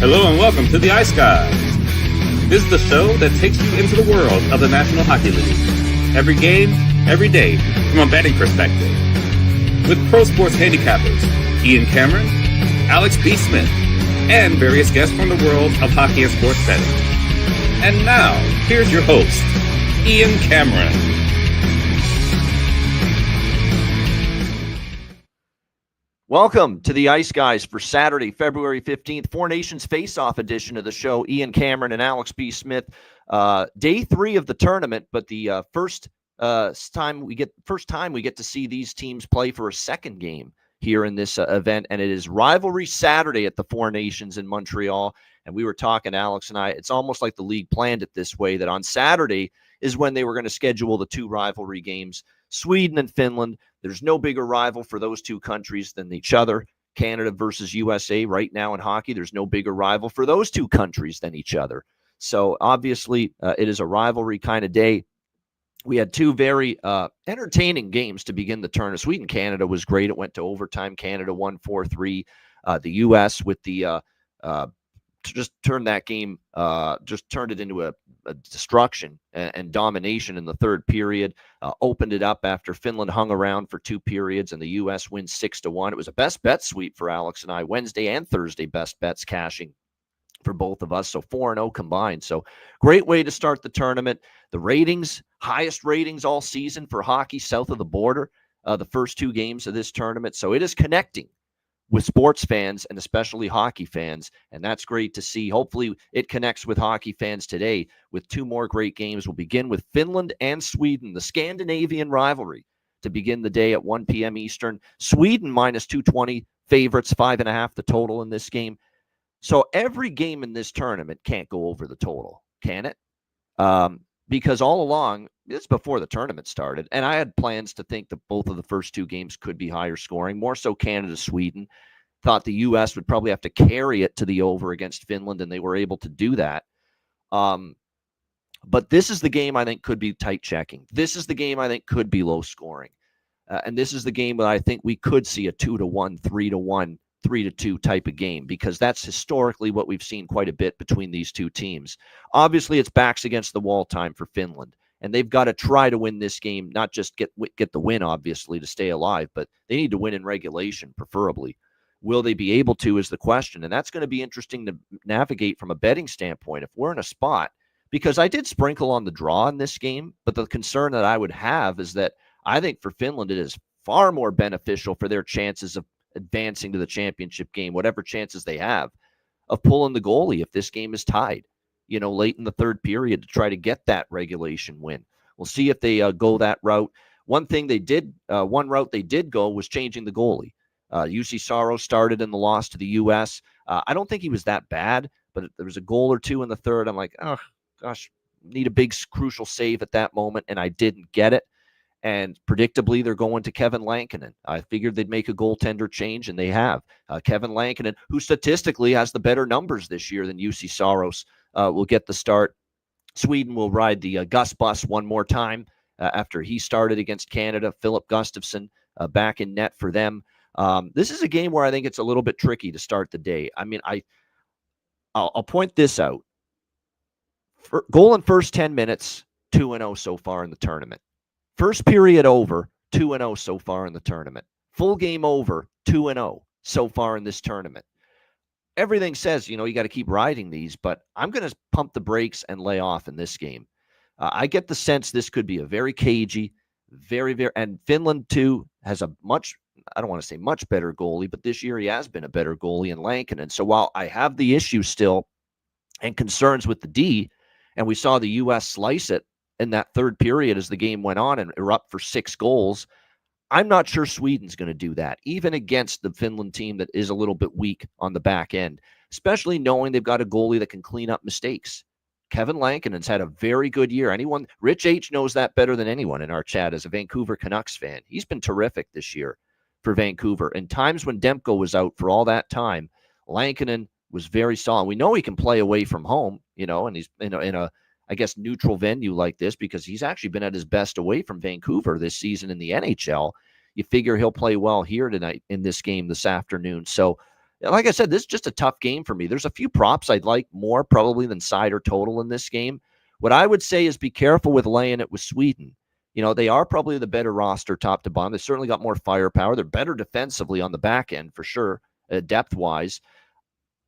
Hello and welcome to the Ice Guys. This is the show that takes you into the world of the National Hockey League. Every game, every day, from a betting perspective. With pro sports handicappers, Ian Cameron, Alex B. Smith, and various guests from the world of hockey and sports betting. And now, here's your host, Ian Cameron. Welcome to the Ice Guys for Saturday, February 15th, Nations Faceoff edition of the show. Ian Cameron and Alex B. Smith. Day 3 of the tournament, but the first time we get to see these teams play for a second game here in this event, and it is Rivalry Saturday at the Four Nations in Montreal. And we were talking, Alex and I, it's almost like the league planned it this way, that on Saturday is when they were going to schedule the two rivalry games, Sweden and Finland. There's no bigger rival for those two countries than each other. Canada versus USA right now in hockey, there's no bigger rival for those two countries than each other. So obviously it is a rivalry kind of day. We had two very entertaining games to begin the tournament. Sweden-Canada was great. It went to overtime. Canada won 4-3. The U.S. with the just turned that game, just turned it into a destruction and domination in the third period. Opened it up after Finland hung around for 2 periods, and the U.S. wins 6-1. It was a best bet sweep for Alex and I. Wednesday and Thursday best bets cashing for both of us, so 4-0 combined. So great way to start the tournament. The ratings, highest ratings all season for hockey south of the border, the first 2 games of this tournament. So it is connecting with sports fans and especially hockey fans, and that's great to see. Hopefully it connects with hockey fans today with 2 more great games. We'll begin with Finland and Sweden, the Scandinavian rivalry, to begin the day at 1 p.m. Eastern. Sweden minus 220 favorites, 5.5 the total in this game. So every game in this tournament can't go over the total, can it? Because all along, it's before the tournament started, and I had plans to think that both of the first 2 games could be higher scoring, more so Canada-Sweden. Thought the U.S. would probably have to carry it to the over against Finland, and they were able to do that. But this is the game I think could be tight checking. This is the game I think could be low scoring. And this is the game that I think we could see a 2-1, 3-1, 3-2 type of game, because that's historically what we've seen quite a bit between these two teams. Obviously, it's backs against the wall time for Finland, and they've got to try to win this game, not just get the win, obviously, to stay alive, but they need to win in regulation, preferably. Will they be able to is the question, and that's going to be interesting to navigate from a betting standpoint if we're in a spot, because I did sprinkle on the draw in this game, but the concern that I would have is that I think for Finland it is far more beneficial for their chances of advancing to the championship game, whatever chances they have, of pulling the goalie if this game is tied, late in the third period to try to get that regulation win. We'll see if they go that route. One route they did go was changing the goalie. UC Saros started in the loss to the U.S. I don't think he was that bad, but there was a goal or 2 in the third. I'm like, oh, gosh, need a big crucial save at that moment, and I didn't get it. And predictably, they're going to Kevin Lankinen. I figured they'd make a goaltender change, and they have. Kevin Lankinen, who statistically has the better numbers this year than UC Saros, will get the start. Sweden will ride the Gus bus one more time after he started against Canada. Philip Gustafsson back in net for them. This is a game where I think it's a little bit tricky to start the day. I mean, I'll point this out. Goal in first 10 minutes, 2-0 so far in the tournament. First period over, 2-0 so far in the tournament. Full game over, 2-0 so far in this tournament. Everything says, you got to keep riding these, but I'm going to pump the brakes and lay off in this game. I get the sense this could be a very cagey, and Finland, too, has a I don't want to say much better goalie, but this year he has been a better goalie in Lankinen. So while I have the issue still and concerns with the D, and we saw the U.S. slice it in that third period as the game went on and erupt for 6 goals, I'm not sure Sweden's going to do that, even against the Finland team that is a little bit weak on the back end, especially knowing they've got a goalie that can clean up mistakes. Kevin Lankinen's had a very good year. Rich H knows that better than anyone in our chat as a Vancouver Canucks fan. He's been terrific this year for Vancouver. In times when Demko was out for all that time, Lankinen was very solid. We know he can play away from home, and he's in a neutral venue like this, because he's actually been at his best away from Vancouver this season in the NHL. You figure he'll play well here tonight in this game this afternoon. So like I said, this is just a tough game for me. There's a few props I'd like more probably than side or total in this game. What I would say is be careful with laying it with Sweden. They are probably the better roster top to bottom. They certainly got more firepower. They're better defensively on the back end for sure, depth-wise.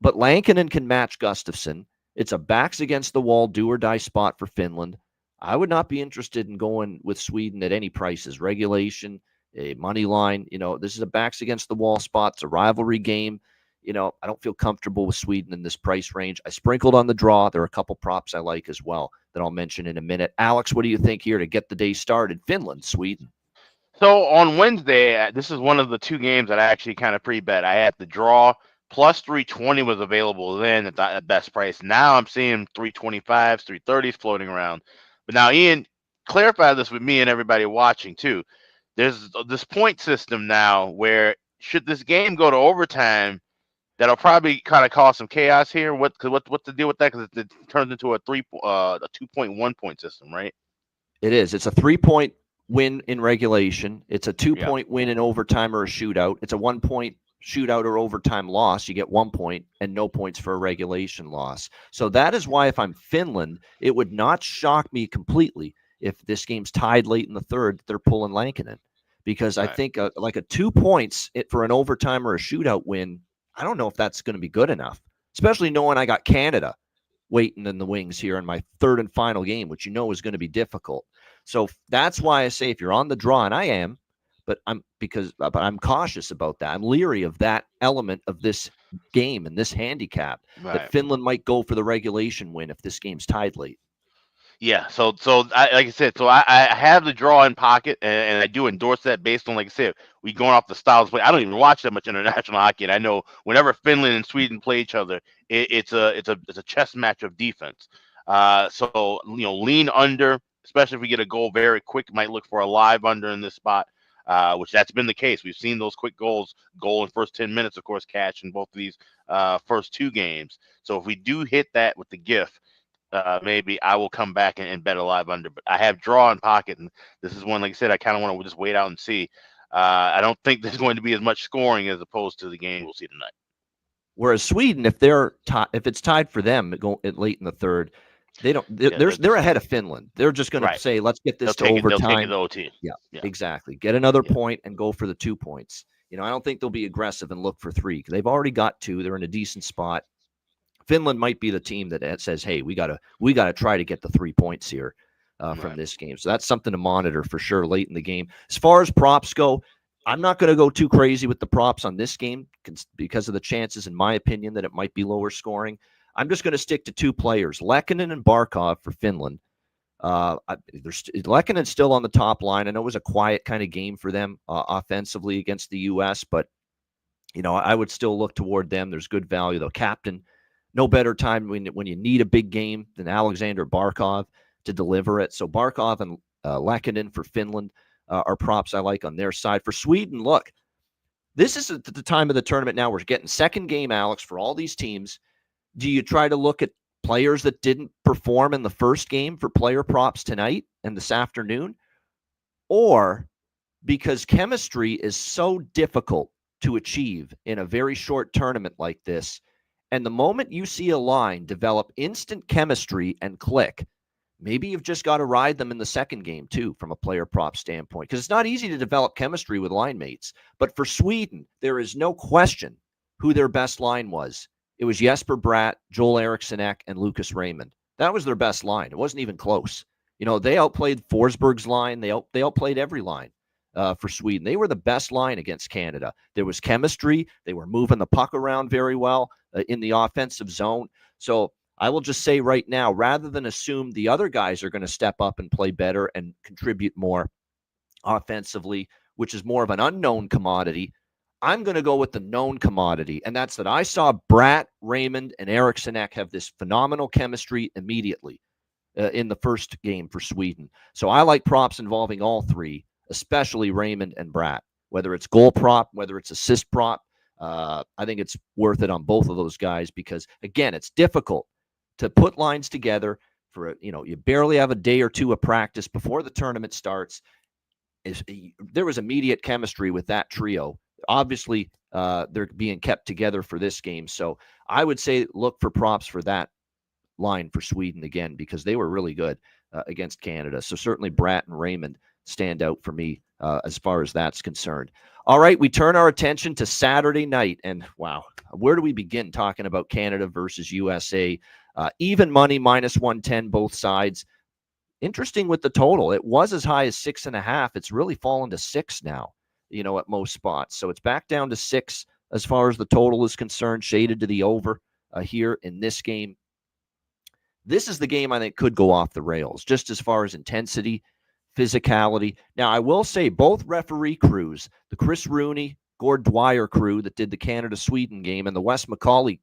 But Lankinen can match Gustafsson. It's a backs against the wall, do or die spot for Finland. I would not be interested in going with Sweden at any prices. Regulation, a money line. This is a backs against the wall spot. It's a rivalry game. I don't feel comfortable with Sweden in this price range. I sprinkled on the draw. There are a couple props I like as well that I'll mention in a minute. Alex, what do you think here to get the day started? Finland, Sweden. So on Wednesday, this is one of the two games that I actually kind of pre-bet. I had the draw plus 320 was available then at the best price. Now I'm seeing 325s, 330s floating around. But now, Ian, clarify this with me and everybody watching too. There's this point system now where should this game go to overtime, that'll probably kind of cause some chaos here. What's the deal with that? Because it turns into a 2.1 point system, right? It is. It's a 3-point win in regulation. It's a 2-point win in overtime or a shootout. It's a 1-point shootout or overtime loss. You get 1 point and no points for a regulation loss. So that is why if I'm Finland, it would not shock me completely if this game's tied late in the third, they're pulling Lankinen. Because I think like a 2 points for an overtime or a shootout win, I don't know if that's going to be good enough, especially knowing I got Canada waiting in the wings here in my third and final game, which is going to be difficult. So that's why I say if you're on the draw, and I am, but I'm cautious about that. I'm leery of that element of this game and this handicap that Finland might go for the regulation win if this game's tied late. Yeah, so like I said, I have the draw in pocket, and I do endorse that based on, like I said, we going off the styles play. I don't even watch that much international hockey, and I know whenever Finland and Sweden play each other, it's a chess match of defense. So lean under, especially if we get a goal very quick. Might look for a live under in this spot, which that's been the case. We've seen those quick goal in first 10 minutes, of course, catch in both of these first two games. So if we do hit that with the GIF. Maybe I will come back and bet a live under, but I have draw in pocket, and this is one, like I said, I kind of want to just wait out and see. I don't think there's going to be as much scoring as opposed to the game we'll see tonight. Whereas Sweden, if it's tied for them late in the third, they're ahead of Finland. They're just going to say, let's get this to overtime. They'll take it to OT. Yeah, exactly. Get another point and go for the 2 points. I don't think they'll be aggressive and look for 3 because they've already got 2. They're in a decent spot. Finland might be the team that says, hey, we gotta try to get the 3 points here from this game. So that's something to monitor for sure late in the game. As far as props go, I'm not going to go too crazy with the props on this game because of the chances, in my opinion, that it might be lower scoring. I'm just going to stick to 2 players, Lehkonen and Barkov for Finland. Lehkonen's still on the top line. I know it was a quiet kind of game for them offensively against the U.S., but I would still look toward them. There's good value, though. Captain. No better time when you need a big game than Alexander Barkov to deliver it. So Barkov and Lehkonen for Finland are props I like on their side. For Sweden, look, this is at the time of the tournament now. We're getting second game, Alex, for all these teams. Do you try to look at players that didn't perform in the first game for player props tonight and this afternoon? Or because chemistry is so difficult to achieve in a very short tournament like this, and the moment you see a line develop instant chemistry and click, maybe you've just got to ride them in the second game too from a player prop standpoint, because it's not easy to develop chemistry with line mates. But for Sweden, there is no question who their best line was. It was Jesper Bratt, Joel Eriksson-Ek, and Lucas Raymond. That was their best line. It wasn't even close. They outplayed Forsberg's line. They outplayed every line. For Sweden. They were the best line against Canada. There was chemistry. They were moving the puck around very well in the offensive zone. So I will just say right now, rather than assume the other guys are going to step up and play better and contribute more offensively, which is more of an unknown commodity, I'm going to go with the known commodity, and that's that I saw Bratt, Raymond, and Eriksson-Ek have this phenomenal chemistry immediately in the first game for Sweden. So I like props involving all 3, especially Raymond and Bratt, whether it's goal prop, whether it's assist prop. I think it's worth it on both of those guys because, again, it's difficult to put lines together for, you barely have a day or 2 of practice before the tournament starts. There was immediate chemistry with that trio Obviously, they're being kept together for this game. So I would say look for props for that line for Sweden again, because they were really good against Canada. So certainly Bratt and Raymond stand out for me as far as that's concerned. All right, we turn our attention to Saturday night. And wow, where do we begin talking about Canada versus USA? Even money, -110, both sides. Interesting with the total. It was as high as 6.5. It's really fallen to 6 now, at most spots. So it's back down to 6 as far as the total is concerned, shaded to the over here in this game. This is the game I think could go off the rails, just as far as intensity, physicality. Now, I will say both referee crews, the Chris Rooney, Gord Dwyer crew that did the Canada-Sweden game, and the Wes McCauley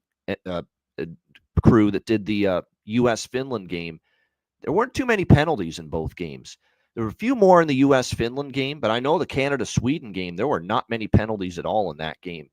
crew that did the U.S.-Finland game, there weren't too many penalties in both games. There were a few more in the U.S.-Finland game, but I know the Canada-Sweden game, there were not many penalties at all in that game.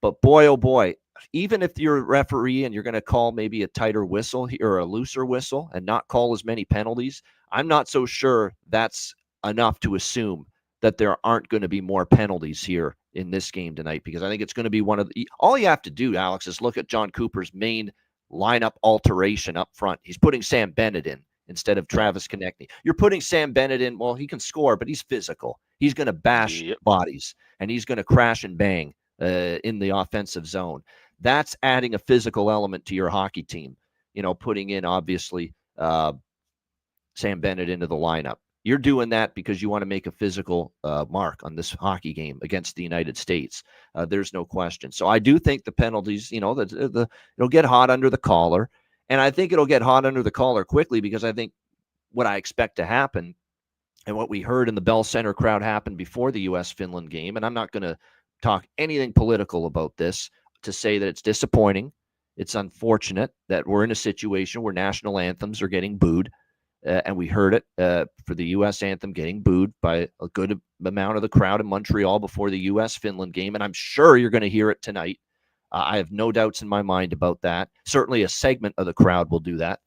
But boy, oh boy, even if you're a referee and you're going to call maybe a tighter whistle or a looser whistle and not call as many penalties, I'm not so sure that's enough to assume that there aren't going to be more penalties here in this game tonight, because I think it's going to be one of the, all you have to do, Alex, is look at John Cooper's main lineup alteration up front. He's putting Sam Bennett in instead of Travis Konechny. You're putting Sam Bennett in. Well, he can score, but he's physical. He's going to bash bodies, and he's going to crash and bang in the offensive zone. That's adding a physical element to your hockey team, putting in, obviously, Sam Bennett into the lineup. You're doing that because you want to make a physical mark on this hockey game against the United States. There's no question. So I do think the penalties, it'll get hot under the collar. And I think it'll get hot under the collar quickly, because I think what I expect to happen and what we heard in the Bell Center crowd happened before the U.S.-Finland game, and I'm not going to talk anything political about this to say that it's disappointing. It's unfortunate that we're in a situation where national anthems are getting booed. And we heard it for the U.S. anthem getting booed by a good amount of the crowd in Montreal before the U.S.-Finland game. And I'm sure you're going to hear it tonight. I have no doubts in my mind about that. Certainly a segment of the crowd will do that.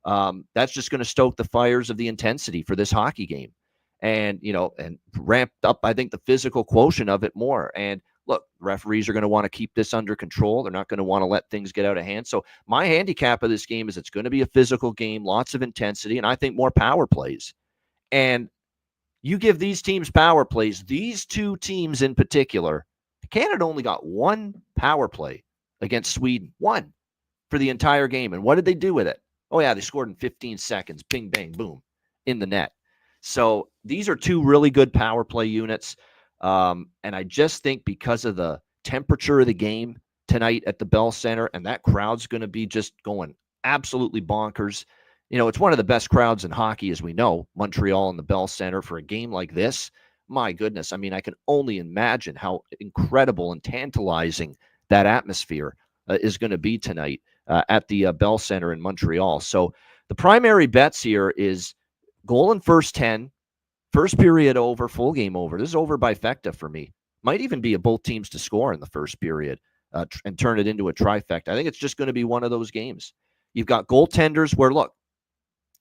That's just going to stoke the fires of the intensity for this hockey game. And, and ramp up, I think, the physical quotient of it more. And look, referees are going to want to keep this under control. They're not going to want to let things get out of hand. So my handicap of this game is it's going to be a physical game, lots of intensity, and I think more power plays. And you give these teams power plays, these two teams in particular, Canada only got one power play against Sweden, one for the entire game. And what did they do with it? Oh, yeah, they scored in 15 seconds. Bing, bang, boom, in the net. So these are two really good power play units. And I just think because of the temperature of the game tonight at the Bell Center, and that crowd's going to be just going absolutely bonkers. It's one of the best crowds in hockey, as we know, Montreal and the Bell Center, for a game like this. My goodness. I mean, I can only imagine how incredible and tantalizing that atmosphere is going to be tonight at the Bell Center in Montreal. So the primary bets here is goal in first 10, first period over, full game over. This is over by Fecta for me. Might even be a both teams to score in the first period and turn it into a trifecta. I think it's just going to be one of those games. You've got goaltenders where, look,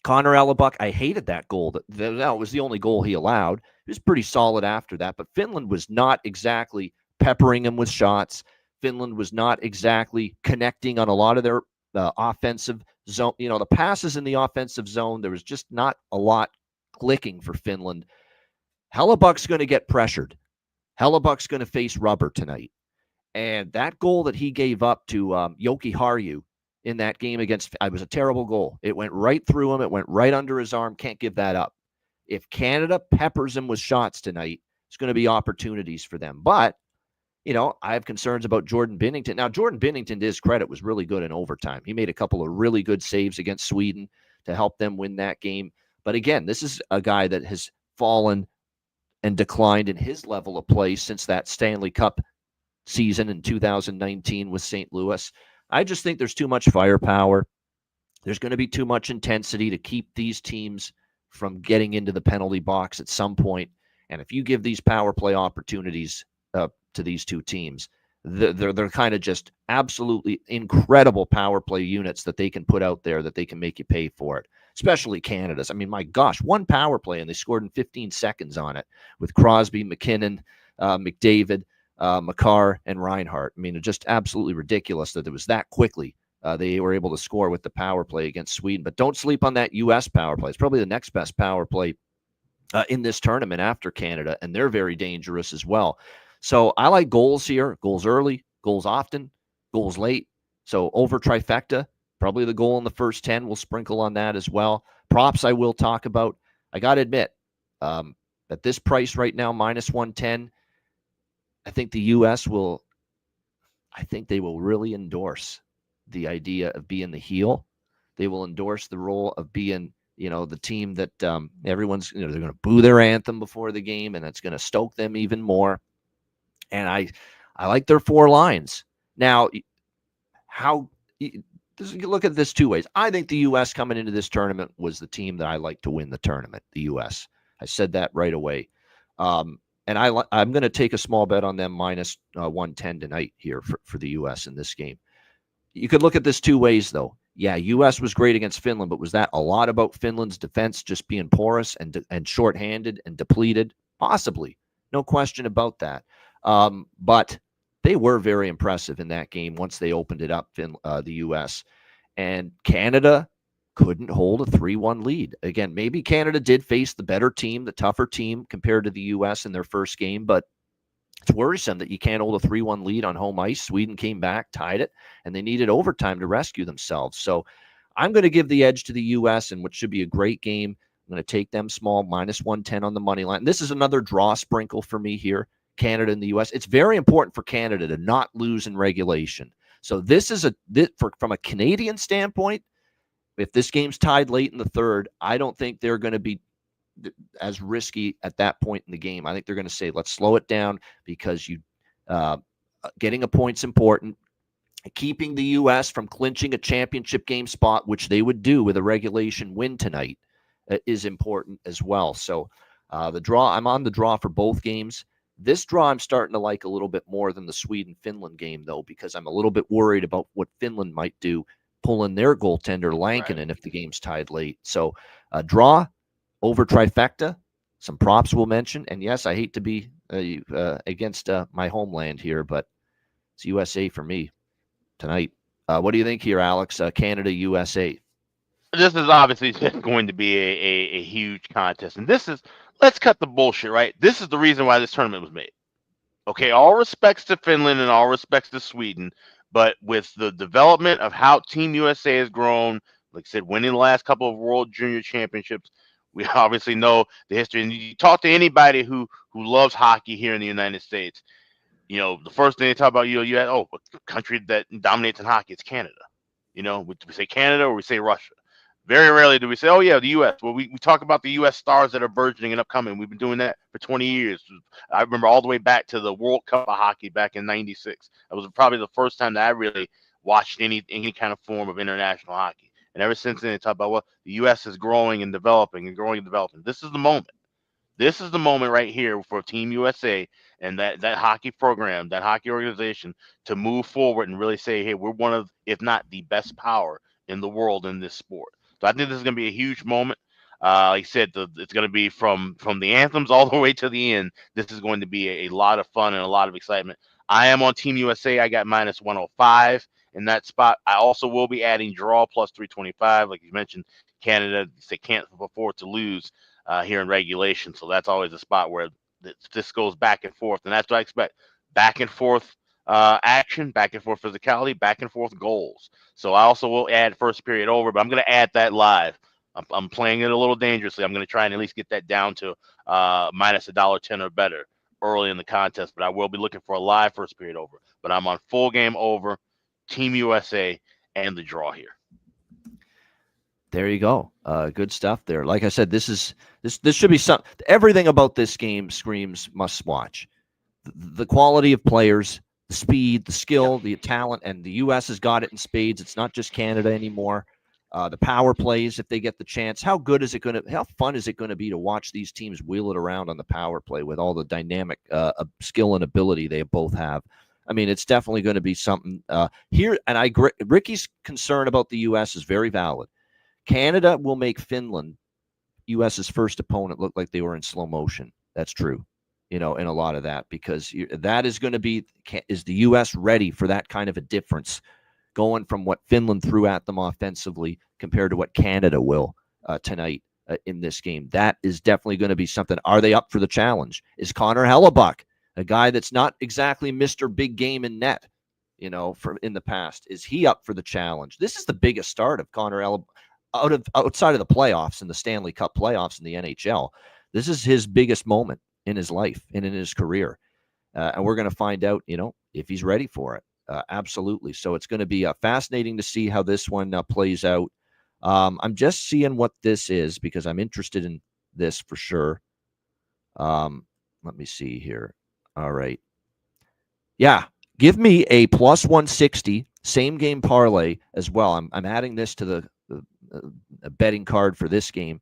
Connor Hellebuck, I hated that goal. That was the only goal he allowed. He was pretty solid after that, but Finland was not exactly peppering him with shots. Finland was not exactly connecting on a lot of their offensive zone. The passes in the offensive zone, there was just not a lot clicking for Finland. Hellebuck's going to get pressured. Hellebuck's going to face rubber tonight. And that goal that he gave up to Joki Harju in that game against, it was a terrible goal. It went right through him. It went right under his arm. Can't give that up. If Canada peppers him with shots tonight, it's going to be opportunities for them. But, I have concerns about Jordan Binnington. Now, Jordan Binnington, to his credit, was really good in overtime. He made a couple of really good saves against Sweden to help them win that game. But again, this is a guy that has fallen and declined in his level of play since that Stanley Cup season in 2019 with St. Louis. I just think there's too much firepower. There's going to be too much intensity to keep these teams from getting into the penalty box at some point. And if you give these power play opportunities to these two teams, they're kind of just absolutely incredible power play units that they can put out there that they can make you pay for it, especially Canada's. I mean, my gosh, one power play and they scored in 15 seconds on it with Crosby, McKinnon, McDavid. Makar and Reinhart. I mean, it's just absolutely ridiculous that it was that quickly. They were able to score with the power play against Sweden. But don't sleep on that U.S. power play. It's probably the next best power play in this tournament after Canada, and they're very dangerous as well. So I like goals here, goals early, goals often, goals late. So over trifecta, probably the goal in the first 10. We'll sprinkle on that as well. Props I will talk about. I got to admit, at this price right now, minus 110, I think the U.S. they will really endorse the idea of being the heel. They will endorse the role of being, the team that everyone's, they're going to boo their anthem before the game, and it's going to stoke them even more. And I like their 4 lines. Now, you look at this 2 ways. I think the U.S. coming into this tournament was the team that I like to win the tournament, the U.S. I said that right away. And I'm going to take a small bet on them minus 110 tonight here for the U.S. in this game. You could look at this 2 ways, though. Yeah, U.S. was great against Finland, but was that a lot about Finland's defense just being porous and shorthanded and depleted? Possibly. No question about that. But they were very impressive in that game once they opened it up, the U.S. And Canada couldn't hold a 3-1 lead. Again, maybe Canada did face the better team, the tougher team compared to the U.S. in their first game, but it's worrisome that you can't hold a 3-1 lead on home ice. Sweden came back, tied it, and they needed overtime to rescue themselves. So I'm going to give the edge to the U.S. in what should be a great game. I'm going to take them small, minus 110 on the money line. This is another draw sprinkle for me here, Canada and the U.S. It's very important for Canada to not lose in regulation. So this is from a Canadian standpoint, if this game's tied late in the third, I don't think they're going to be as risky at that point in the game. I think they're going to say, let's slow it down because getting a point's important. Keeping the U.S. from clinching a championship game spot, which they would do with a regulation win tonight, is important as well. So I'm on the draw for both games. This draw I'm starting to like a little bit more than the Sweden-Finland game, though, because I'm a little bit worried about what Finland might do pulling their goaltender Lankinen if the game's tied late. So draw over trifecta, some props we'll mention. And yes, I hate to be against my homeland here, but it's USA for me tonight. What do you think here, Alex? Canada, USA. This is obviously just going to be a huge contest. And let's cut the bullshit, right? This is the reason why this tournament was made. Okay, all respects to Finland and all respects to Sweden, but with the development of how Team USA has grown, like I said, winning the last couple of World Junior Championships, we obviously know the history. And you talk to anybody who loves hockey here in the United States, the first thing they talk about, a country that dominates in hockey, it's Canada. We say Canada or we say Russia. Very rarely do we say, oh, yeah, the U.S. Well, we talk about the U.S. stars that are burgeoning and upcoming. We've been doing that for 20 years. I remember all the way back to the World Cup of hockey back in '96. That was probably the first time that I really watched any kind of form of international hockey. And ever since then, they talk about, the U.S. is growing and developing and growing and developing. This is the moment. This is the moment right here for Team USA and that hockey program, that hockey organization to move forward and really say, hey, we're one of, if not the best power in the world in this sport. So I think this is going to be a huge moment. Like I said, it's going to be from the anthems all the way to the end. This is going to be a lot of fun and a lot of excitement. I am on Team USA. I got minus 105 in that spot. I also will be adding draw plus 325. Like you mentioned, Canada, they can't afford to lose here in regulation. So that's always a spot where this goes back and forth. And that's what I expect. Back and forth action, back and forth physicality, back and forth goals. So I also will add first period over, but I'm going to add that live. I'm playing it a little dangerously. I'm going to try and at least get that down to minus $1.10 or better early in the contest, but I will be looking for a live first period over. But I'm on full game over, Team USA, and the draw here. There you go. Good stuff there. Like I said, this should be some. Everything about this game screams must watch. The quality of players, the speed, the skill, the talent, and the U.S. has got it in spades. It's not just Canada anymore. The power plays, if they get the chance, how fun is it going to be to watch these teams wheel it around on the power play with all the dynamic skill and ability they both have? I mean, it's definitely going to be something here. And Ricky's concern about the U.S. is very valid. Canada will make Finland, U.S.'s first opponent, look like they were in slow motion. That's true. in a lot of that, because that is going to be, is the U.S. ready for that kind of a difference going from what Finland threw at them offensively compared to what Canada will tonight in this game? That is definitely going to be something. Are they up for the challenge? Is Connor Hellebuck, a guy that's not exactly Mr. Big Game in net, from in the past, is he up for the challenge? This is the biggest start of Connor Hellebuck outside of the playoffs and the Stanley Cup playoffs in the NHL. This is his biggest moment in his life and in his career. And we're going to find out, if he's ready for it. Absolutely. So it's going to be fascinating to see how this one plays out. I'm just seeing what this is because I'm interested in this for sure. Let me see here. All right. Yeah. Give me a plus 160 same game parlay as well. I'm adding this to the betting card for this game.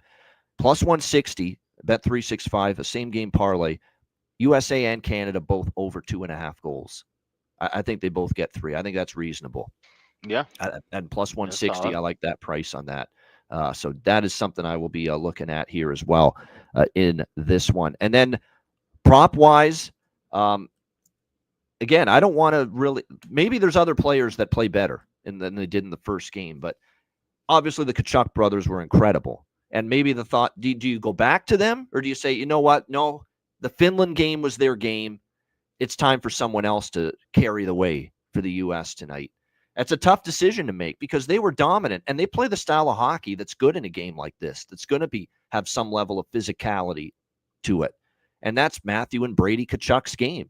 Plus 160, bet 365, a same game parlay. USA and Canada both over 2.5 goals. I think they both get 3. I think that's reasonable. Yeah. And plus 160, I like that price on that. So that is something I will be looking at here as well in this one. And then prop-wise, again, I don't want to really – maybe there's other players that play better than they did in the first game. But obviously the Tkachuk brothers were incredible. And maybe the thought, do you go back to them? Or do you say, you know what? No, the Finland game was their game. It's time for someone else to carry the way for the U.S. tonight. That's a tough decision to make because they were dominant and they play the style of hockey that's good in a game like this, that's going to have some level of physicality to it. And that's Matthew and Brady Tkachuk's game.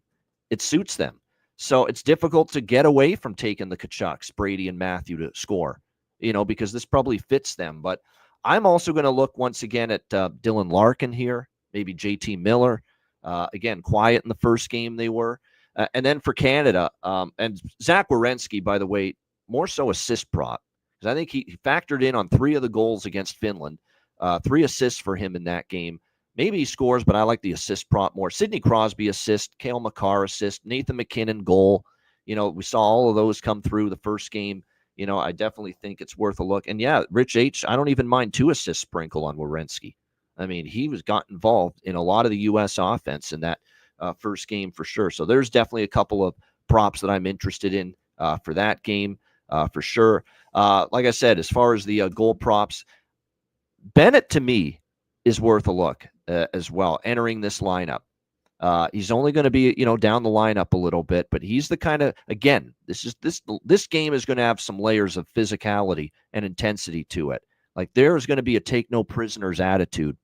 It suits them. So it's difficult to get away from taking the Tkachuks, Brady and Matthew, to score, because this probably fits them. But I'm also going to look once again at Dylan Larkin here, maybe JT Miller. Again, quiet in the first game they were. And then for Canada, and Zach Werenski, by the way, more so assist prop. Because I think he factored in on 3 of the goals against Finland. 3 assists for him in that game. Maybe he scores, but I like the assist prop more. Sidney Crosby assist, Cale Makar assist, Nathan McKinnon goal. We saw all of those come through the first game. I definitely think it's worth a look. And yeah, Rich H, I don't even mind 2 assists sprinkle on Werenski. I mean, he got involved in a lot of the U.S. offense in that first game for sure. So there's definitely a couple of props that I'm interested in for that game for sure. Like I said, as far as the goal props, Bennett to me is worth a look as well, entering this lineup. He's only going to be, down the lineup a little bit, but he's the kind of, again, this game is going to have some layers of physicality and intensity to it. Like there's going to be a take no prisoners attitude,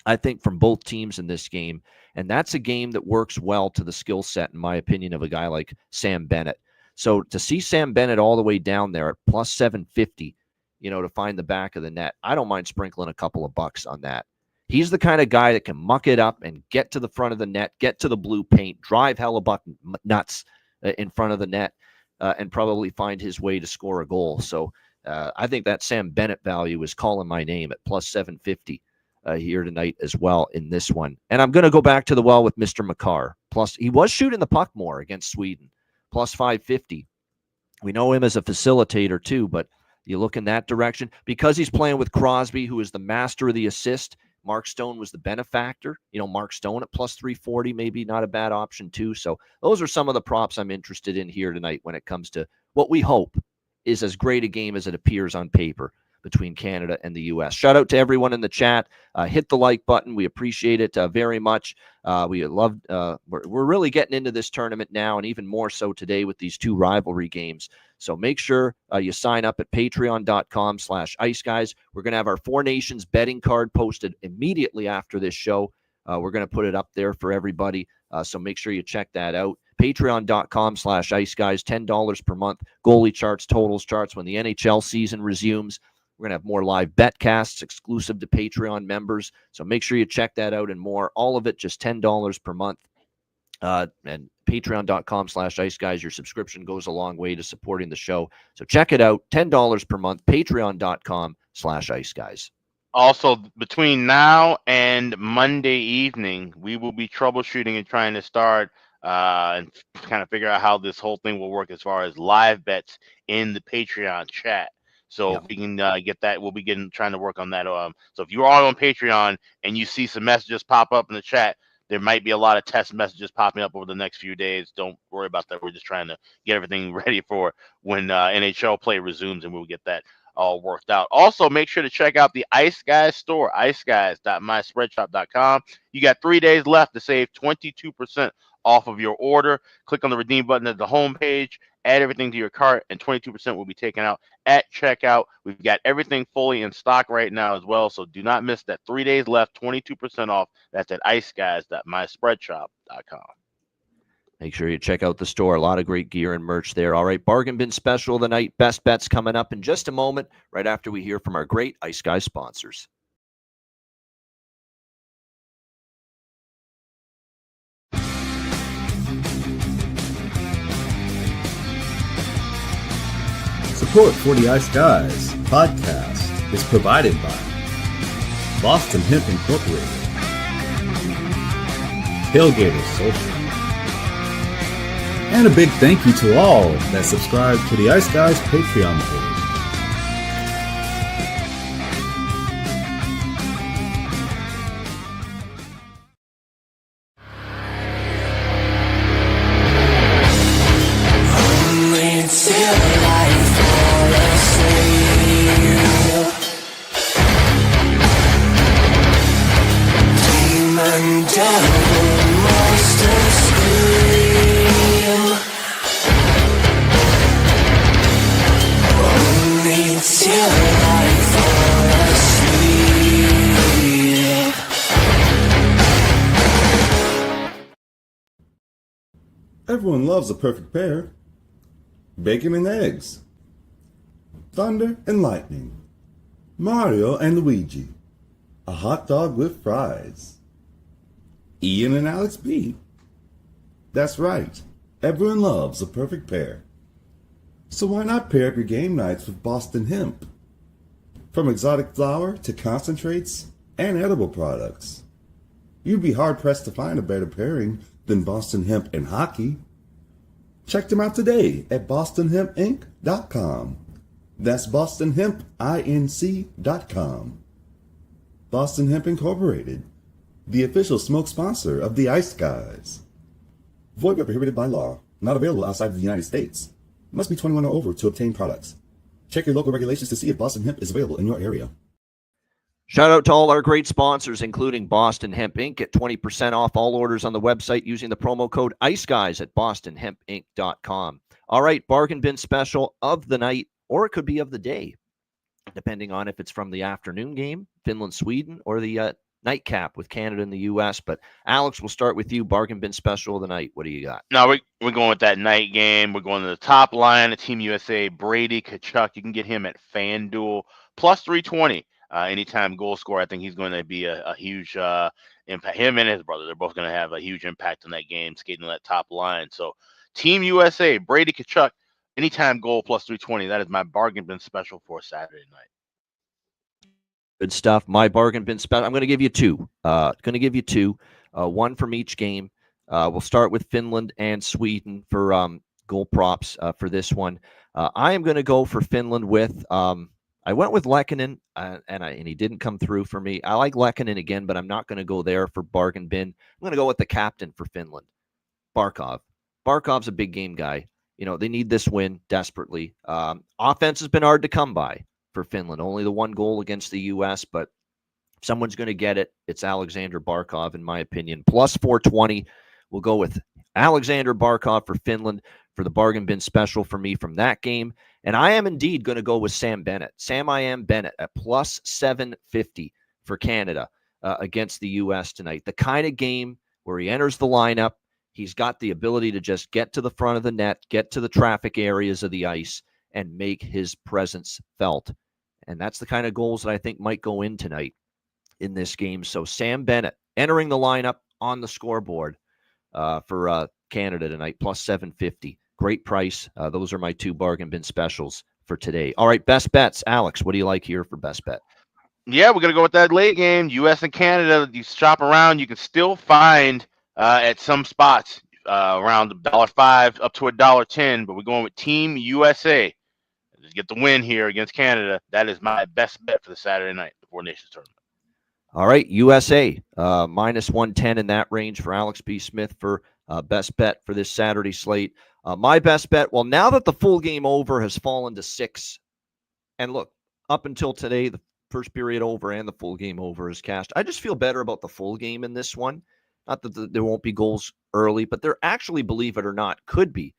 I think, from both teams in this game. And that's a game that works well to the skill set, in my opinion, of a guy like Sam Bennett. So to see Sam Bennett all the way down there at plus 750, to find the back of the net, I don't mind sprinkling a couple of bucks on that. He's the kind of guy that can muck it up and get to the front of the net, get to the blue paint, drive Hellebuck nuts in front of the net, and probably find his way to score a goal. So I think that Sam Bennett value is calling my name at plus 750 here tonight as well in this one. And I'm going to go back to the well with Mr. Makar. Plus, he was shooting the puck more against Sweden. Plus 550. We know him as a facilitator too, but you look in that direction. Because he's playing with Crosby, who is the master of the assist, Mark Stone was the benefactor. Mark Stone at plus 340, maybe not a bad option too. So those are some of the props I'm interested in here tonight when it comes to what we hope is as great a game as it appears on paper between Canada and the U.S. Shout out to everyone in the chat. Hit the like button. We appreciate it very much. We're really getting into this tournament now, and even more so today with these 2 rivalry games. So make sure you sign up at patreon.com/Ice Guys. We're going to have our 4 Nations betting card posted immediately after this show. We're going to put it up there for everybody. So make sure you check that out. Patreon.com/Ice Guys, $10 per month. Goalie charts, totals charts. When the NHL season resumes, we're going to have more live betcasts exclusive to Patreon members. So make sure you check that out and more. All of it just $10 per month. And patreon.com/Ice Guys. Your subscription goes a long way to supporting the show. So check it out. $10 per month. Patreon.com/Ice Guys. Also, between now and Monday evening, we will be troubleshooting and trying to start and kind of figure out how this whole thing will work as far as live bets in the Patreon chat. So if we can get that, we'll be trying to work on that. So if you are on Patreon and you see some messages pop up in the chat, There might be a lot of test messages popping up over the next few days. Don't worry about that. We're just trying to get everything ready for when NHL play resumes, and we'll get that all worked out. Also, make sure to check out the Ice Guys store, iceguys.myspreadshop.com. You got 3 days left to save 22% off of your order. Click on the redeem button at the homepage, add everything to your cart, and 22% will be taken out at checkout. We've got everything fully in stock right now as well, so do not miss that. 3 days left, 22% off. That's at iceguys.myspreadshop.com. Make sure you check out the store. A lot of great gear and merch there. All right, bargain bin special of the night. Best bets coming up in just a moment, right after we hear from our great Ice Guys sponsors. Support for the Ice Guys podcast is provided by Boston Hemp Incorporated, Tailgater Social, and a big thank you to all that subscribe to the Ice Guys Patreon page. Everyone loves a perfect pair. Bacon and eggs. Thunder and lightning. Mario and Luigi. A hot dog with fries. Ian and Alex B. That's right. Everyone loves a perfect pair. So why not pair up your game nights with Boston Hemp? From exotic flower to concentrates and edible products. You'd be hard-pressed to find a better pairing than Boston Hemp and hockey. Check them out today at bostonhempinc.com. That's bostonhempinc.com. Boston Hemp Incorporated, the official smoke sponsor of the Ice Guys. Void where prohibited by law. Not available outside of the United States. Must be 21 or over to obtain products. Check your local regulations to see if Boston Hemp is available in your area. Shout out to all our great sponsors, including Boston Hemp Inc. Get 20% off all orders on the website using the promo code ICEGUYS at bostonhempinc.com. All right, bargain bin special of the night, or it could be of the day, depending on if it's from the afternoon game, Finland, Sweden, or the nightcap with Canada and the U.S. But Alex, we'll start with you. Bargain bin special of the night. What do you got? No, we're going with that night game. We're going to the top line of Team USA, Brady Tkachuk. You can get him at FanDuel plus 320. Anytime goal scorer, I think he's going to be a huge impact. Him and his brother, they're both going to have a huge impact in that game, skating on that top line. So Team USA, Brady Tkachuk, anytime goal plus 320. That is my bargain bin special for Saturday night. Good stuff. My bargain bin special. I'm going to give you two. One from each game. We'll start with Finland and Sweden for goal props for this one. I am going to go for Finland with. I went with Lehkonen, and he didn't come through for me. I like Lehkonen again, but I'm not going to go there for bargain bin. I'm going to go with the captain for Finland, Barkov. Barkov's a big game guy. You know, they need this win desperately. Offense has been hard to come by for Finland. Only the one goal against the U.S., but if someone's going to get it, it's Alexander Barkov, in my opinion. Plus 420. We'll go with Alexander Barkov for Finland for the bargain bin special for me from that game. And I am indeed going to go with Sam Bennett. I am Bennett at plus 750 for Canada against the U.S. tonight. The kind of game where he enters the lineup, he's got the ability to just get to the front of the net, get to the traffic areas of the ice, and make his presence felt. And that's the kind of goals that I think might go in tonight in this game. So Sam Bennett entering the lineup on the scoreboard for Canada tonight, plus 750. Great price. Those are my two bargain bin specials for today. All right, best bets. Alex, what do you like here for best bet? Yeah, we're going to go with that late game. U.S. and Canada, you shop around, you can still find at some spots around $1.05 up to $1.10, but we're going with Team USA. Just get the win here against Canada. That is my best bet for the Saturday night, the Four Nations tournament. All right, USA, minus 110 in that range for Alex B. Smith for best bet for this Saturday slate. My best bet, well, now that the full game over has fallen to 6, and look, up until today, the first period over and the full game over is cashed. I just feel better about the full game in this one. Not that there won't be goals early, but there actually, believe it or not, could be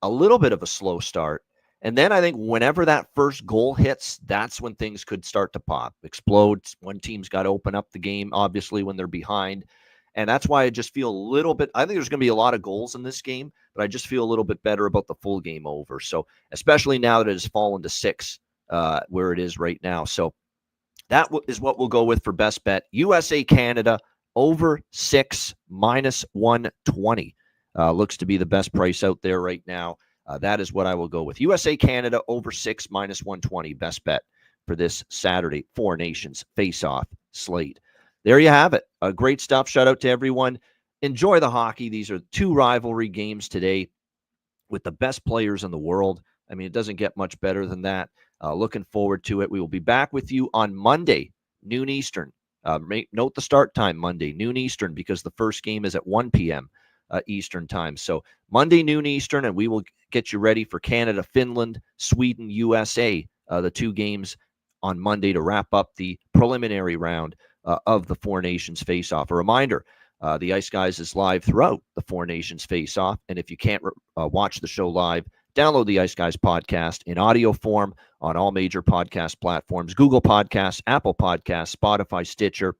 a little bit of a slow start. And then I think whenever that first goal hits, that's when things could start to pop, explode. One team's got to open up the game, obviously, when they're behind. And that's why I just feel a little bit, I think there's going to be a lot of goals in this game, but I just feel a little bit better about the full game over. So especially now that it has fallen to 6, where it is right now. So that is what we'll go with for best bet. USA, Canada, over 6, minus 120. Looks to be the best price out there right now. That is what I will go with. USA, Canada, over 6, minus 120. Best bet for this Saturday Four Nations Faceoff slate. There you have it. Great stuff. Shout out to everyone. Enjoy the hockey. These are 2 rivalry games today with the best players in the world. I mean, it doesn't get much better than that. Looking forward to it. We will be back with you on Monday, noon Eastern. Note the start time, Monday, noon Eastern, because the first game is at 1 p.m. Eastern time. So Monday, noon Eastern, and we will get you ready for Canada, Finland, Sweden, USA, the 2 games on Monday to wrap up the preliminary round of the Four Nations Faceoff. A reminder, the Ice Guys is live throughout the Four Nations Faceoff, and if you can't watch the show live, download the Ice Guys podcast in audio form on all major podcast platforms: Google Podcasts, Apple Podcasts, Spotify, Stitcher,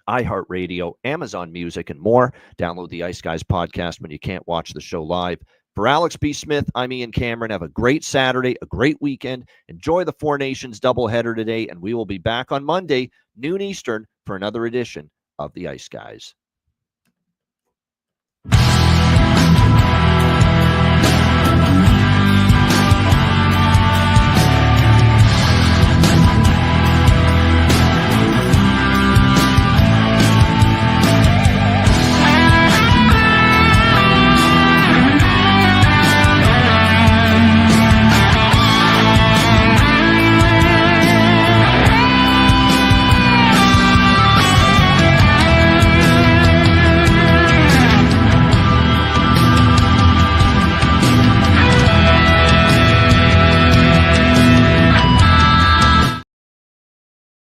iHeartRadio, Amazon Music, and more. Download the Ice Guys podcast when you can't watch the show live. For Alex B. Smith, I'm Ian Cameron. Have a great Saturday, a great weekend. Enjoy the Four Nations doubleheader today, and we will be back on Monday, noon Eastern, for another edition of the Ice Guys.